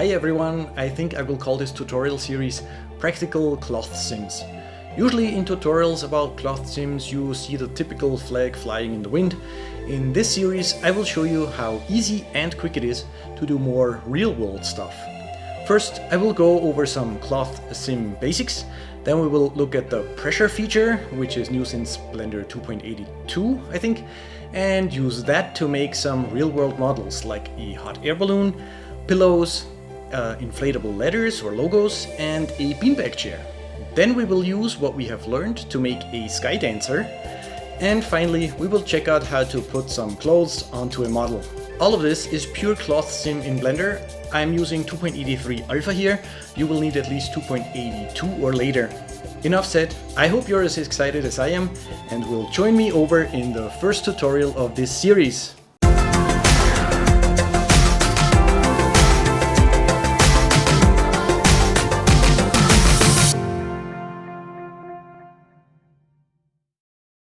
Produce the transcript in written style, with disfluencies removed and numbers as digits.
Hi everyone, I think I will call this tutorial series Practical Cloth Sims. Usually in tutorials about cloth sims you see the typical flag flying in the wind. In this series I will show you how easy and quick it is to do more real-world stuff. First I will go over some cloth sim basics, then we will look at the pressure feature, which is new since Blender 2.82 I think, and use that to make some real-world models like a hot air balloon, pillows, inflatable letters or logos, and a beanbag chair. Then we will use what we have learned to make a sky dancer, and finally we will check out how to put some clothes onto a model. All of this is pure cloth sim in Blender. I'm using 2.83 alpha here. You will need at least 2.82 or later. Enough said, I hope you're as excited as I am and will join me over in the first tutorial of this series.